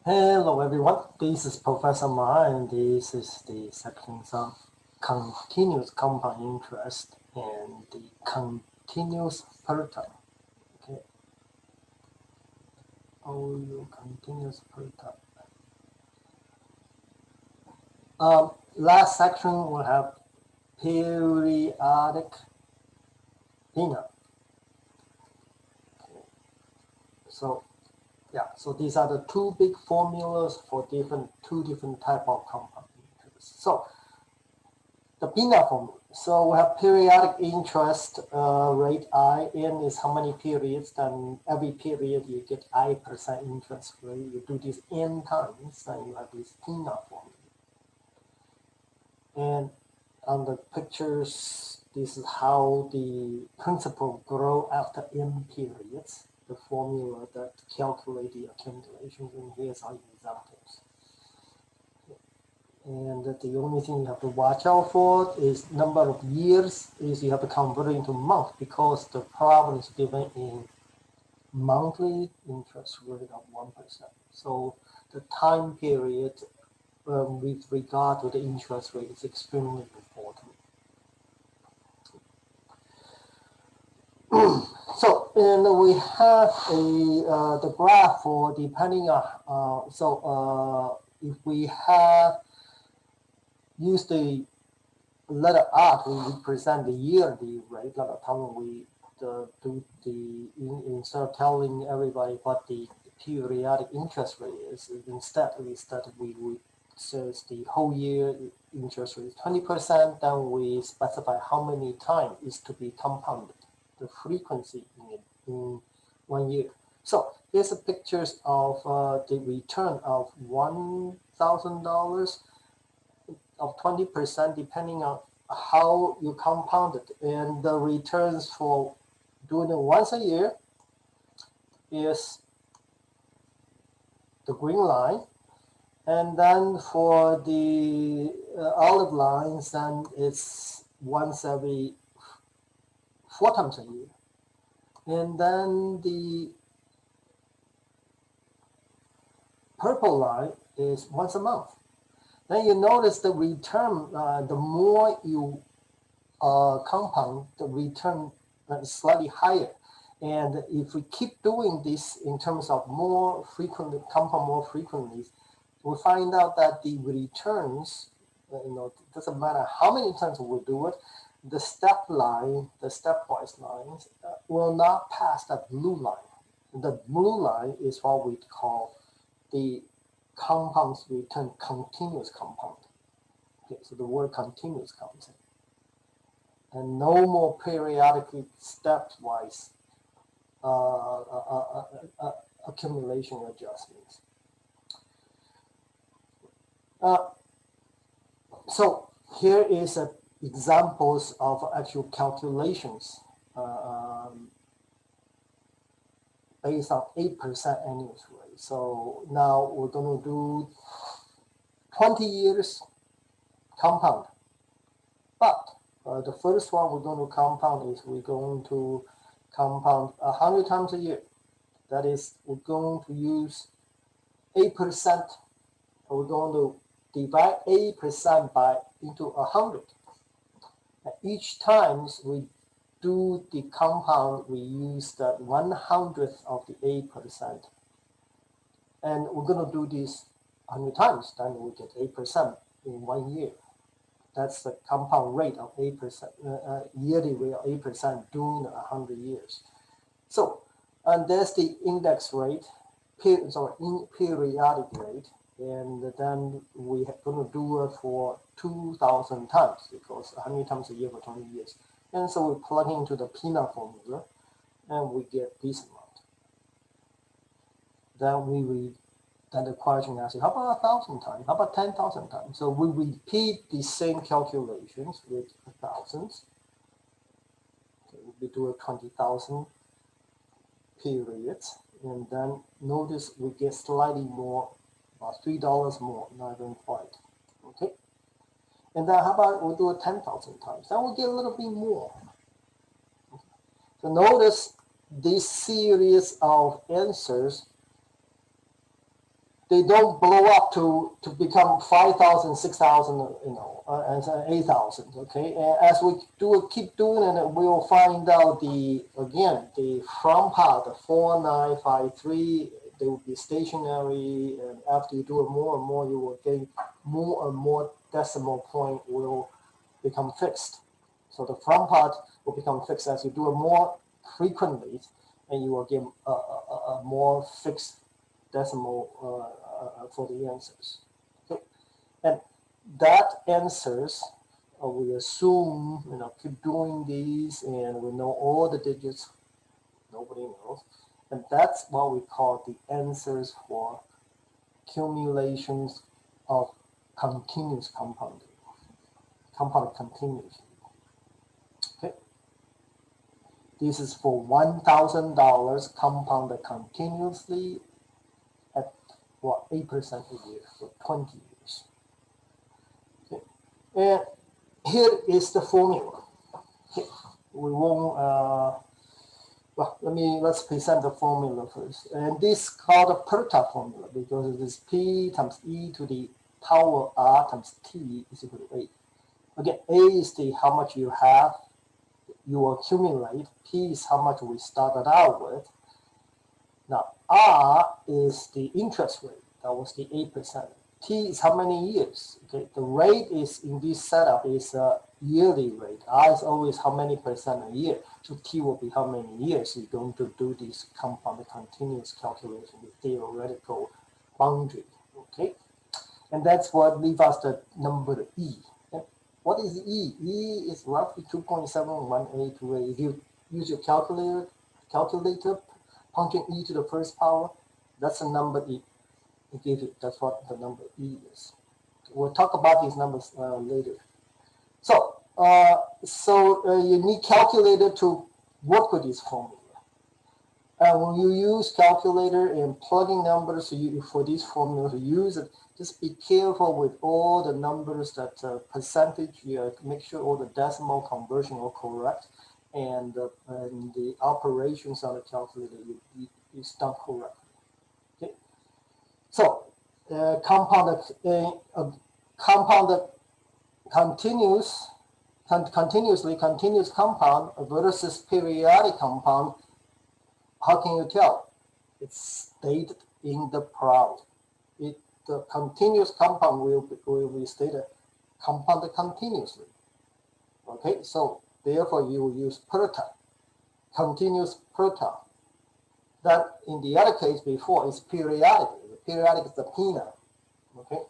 Hello everyone, this is Professor Ma and this is the section of continuous compound interest and the continuous PERTA. Okay, continuous PERTA. Last section will have periodic PENA. Okay. So these are the two big formulas for two different type of compound interest. So the PENA formula. So we have periodic interest rate I. N is how many periods. Then every period you get I% interest rate. You do this N times, then you have this PENA formula. And on the pictures, this is how the principal grow after N periods. The formula that calculate the accumulations, and here's our examples. And the only thing you have to watch out for is number of years, is you have to convert it into month because the problem is given in monthly interest rate of 1%. So the time period with regard to the interest rate is extremely important. So, and we have the graph for depending on, if we have used the letter R to represent the yearly rate. A lot of time we instead of telling everybody what the periodic interest rate is, instead we would says the whole year interest rate is 20%. Then we specify how many times is to be compounded, the frequency in 1 year. So here's a pictures of the return of $1,000 of 20% depending on how you compound it, and the returns for doing it once a year is the green line, and then for the olive lines, then it's once every 4 times a year, and then the purple line is once a month. Then you notice the return, the more you compound, the return is slightly higher. And if we keep doing this in terms of more frequently, compound more frequently, we find out that the returns, it doesn't matter how many times we do it, the stepwise lines will not pass that blue line. The blue line is what we call the compounds return continuous compound. Okay, so the word continuous comes in. And no more periodically stepwise accumulation adjustments. So here is examples of actual calculations based on 8% annual rate. So now we're going to do 20 years compound. But the first one we're going to compound is we're going to compound 100 times a year. That is, we're going to use 8%. We're going to divide 8% by into 100. And each time we do the compound, we use the 1/100th of the 8%. And we're going to do this 100 times, then we get 8% in 1 year. That's the compound rate of 8%, yearly rate of 8% during 100 years. So, and there's the index rate, periodic rate, and then we're going to do it for 2,000 times because 100 times a year for 20 years. And so we plug into the PENA formula, and we get this amount. Then the question asks, how about 1,000 times? How about 10,000 times? So we repeat the same calculations with thousands. Okay, we do a 20,000 periods, and then notice we get slightly more, about $3 more, not even quite. Okay, and then how about we do it 10,000 times? Then we get a little bit more. Okay. So notice this series of answers they don't blow up to become 5,000, 6,000, and 8,000. Okay, and as we keep doing it, we will find out the front part, the 4953, they will be stationary, and after you do it more and more, you will gain more and more decimal point will become fixed. So the front part will become fixed as you do it more frequently, and you will get a more fixed decimal for the answers. Okay. And that answers, we assume, keep doing these, and we know all the digits. Nobody knows. And that's what we call the answers for accumulations of continuous compounding, compound continuously. Okay. This is for $1,000 compounded continuously at 8% a year for 20 years. Okay. And here is the formula. Okay. We won't. Let's present the formula first. And this is called the PERTA formula because it is P times E to the power R times T is equal to A. Again, A is how much you have, you accumulate. P is how much we started out with. Now, R is the interest rate. That was the 8%. T is how many years. Okay, the rate is in this setup is a yearly rate. R is always how many percent a year. So T will be how many years you're going to do this compounded continuous calculation, the theoretical boundary. Okay, and that's what leaves us the number E. And what is E? E is roughly 2.71828. If you use your calculator, punching E to the first power, that's the number E. Give it. That's what the number E is. We'll talk about these numbers later. So, you need calculator to work with this formula. When you use calculator and plugging numbers for this formula to use it, just be careful with all the numbers that percentage. Make sure all the decimal conversion are correct, and the operations on the calculator is done correctly. Okay. So, compounded continuous compound versus periodic compound. How can you tell? It's stated in the problem. The continuous compound will be stated compounded continuously. Okay, so therefore you will use PERTA, continuous PERTA. That in the other case before is periodic. The periodic is the PENA. Okay.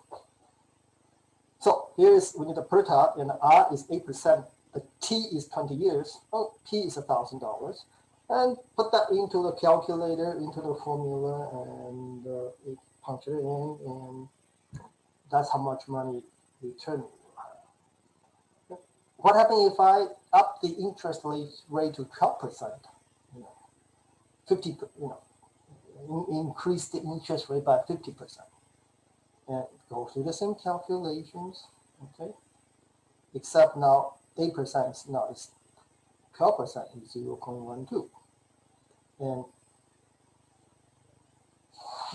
So here is we need the PERTA, and R is 8%. The T is 20 years. Oh, P is $1,000, and put that into the calculator, into the formula, and it punch it in, and that's how much money return you have. What happens if I up the interest rate to 12%? 50, increase the interest rate by 50%. And go through the same calculations, okay? Except now 8% is now it's 12% is 0.12. And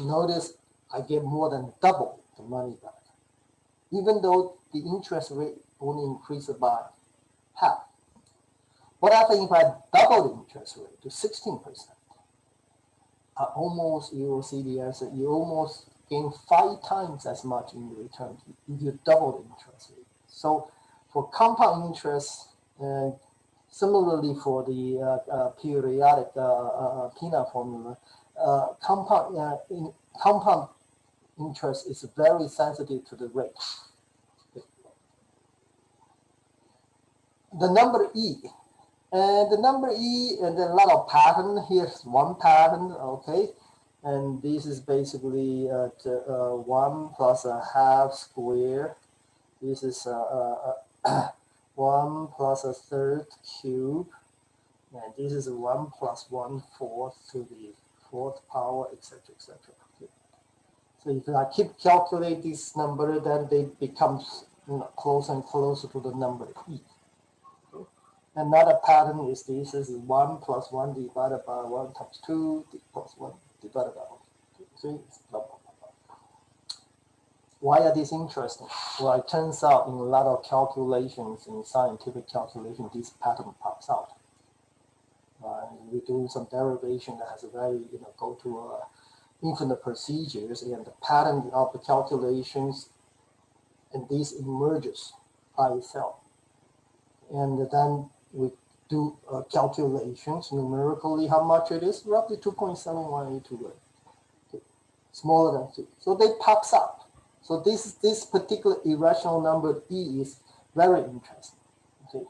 notice I get more than double the money back, even though the interest rate only increased by half. What happens if I double the interest rate to 16%? You will see the answer, you almost gain 5 times as much in return if you double the interest rate. So for compound interest, similarly for the periodic PENA formula, compound interest is very sensitive to the rate. The number E. And the number E, and then a lot of pattern. Here's one pattern, okay? And this is basically 1 plus a half square. This is 1 plus a third cube. And this is 1 plus 1/4 to the 4th power, etc., etc. Okay. So if I keep calculate this number, then they become closer and closer to the number E. Another pattern is this is 1 plus 1 divided by 1 times 2 plus 1 divided by 1. See, it's blah, blah, blah, blah. Why are these interesting? Well, it turns out in a lot of calculations, in scientific calculation, this pattern pops out. We do some derivation that has a very, go to infinite procedures, and the pattern of the calculations, and this emerges by itself. And then we do calculations numerically, how much it is, roughly 2.7182, smaller than 2. So they pops up. So this particular irrational number E is very interesting. Okay.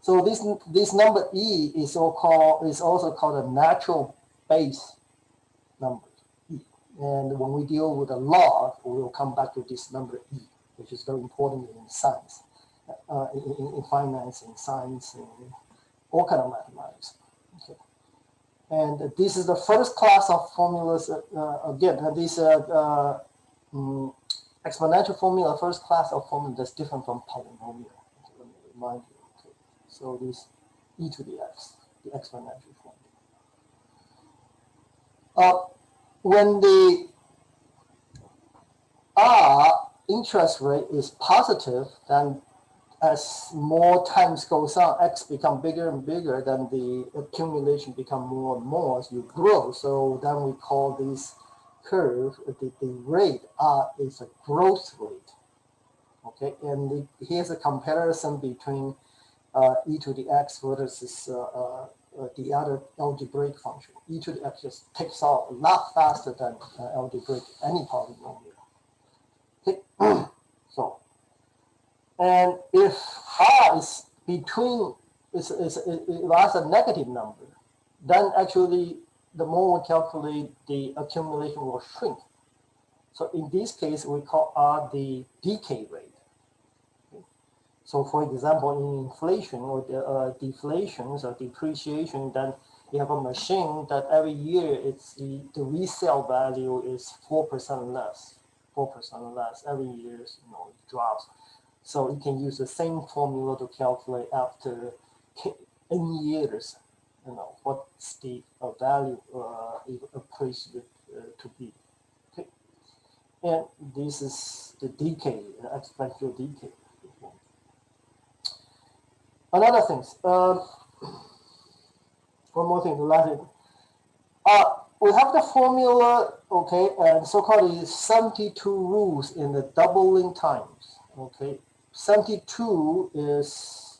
So this number E is also called a natural base number E. And when we deal with a log, we will come back to this number E, which is very important in science, in finance, in science, in all kind of mathematics. Okay. And this is the first class of formulas. Again, this exponential formula, first class of formula that's different from polynomial. Okay, let me remind you. Okay. So this e to the x, the exponential formula. When the R interest rate is positive, then as more times goes on, x become bigger and bigger, then the accumulation become more and more as you grow. So then we call this curve, the rate R is a growth rate. Okay, and here's a comparison between e to the x versus the other algebraic function. E to the x just takes off a lot faster than algebraic, any polynomial. Okay, so. And if R is between, is a negative number, then actually the more we calculate, the accumulation will shrink. So in this case, we call R the decay rate. Okay. So for example, in inflation or deflations or depreciation, then you have a machine that every year the resale value is 4% less. 4% less every year, it drops. So you can use the same formula to calculate after n years, what's the value appraised to be. Okay. And this is the decay, exponential decay. Another thing, one more thing, the last thing. We have the formula, okay, and so-called 72 rules in the doubling times, okay. 72 is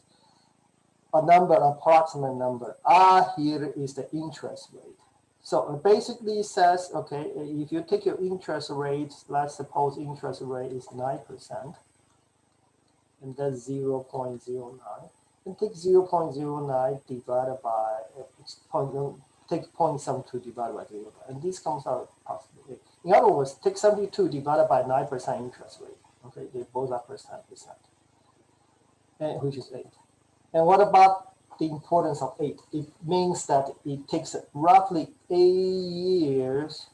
a number, approximate number. R here is the interest rate. So it basically says, okay, if you take your interest rate, let's suppose interest rate is 9%, and that's 0.09. And take 0.09 divided by, take 0.72 divided by 0, and this comes out positive. In other words, take 72 divided by 9% interest rate. Okay, they both are percent, which is 8. And what about the importance of 8? It means that it takes roughly 8 years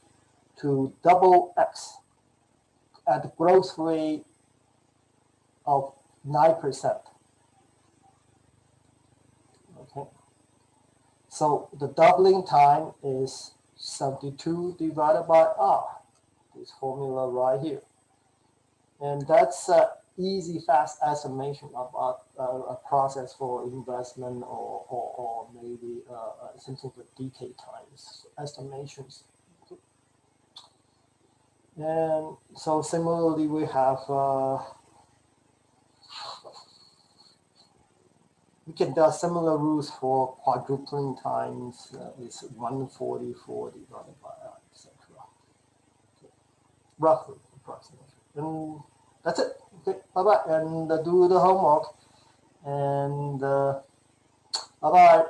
to double x at the growth rate of 9%. Okay, so the doubling time is 72 divided by R, this formula right here. And that's an easy, fast estimation of a process for investment or maybe something for decay times estimations. And so similarly, we have, we can do similar rules for quadrupling times. It's 144 divided by R, etc. Okay. Roughly, approximately. And that's it. Okay, bye-bye. And do the homework. And bye-bye.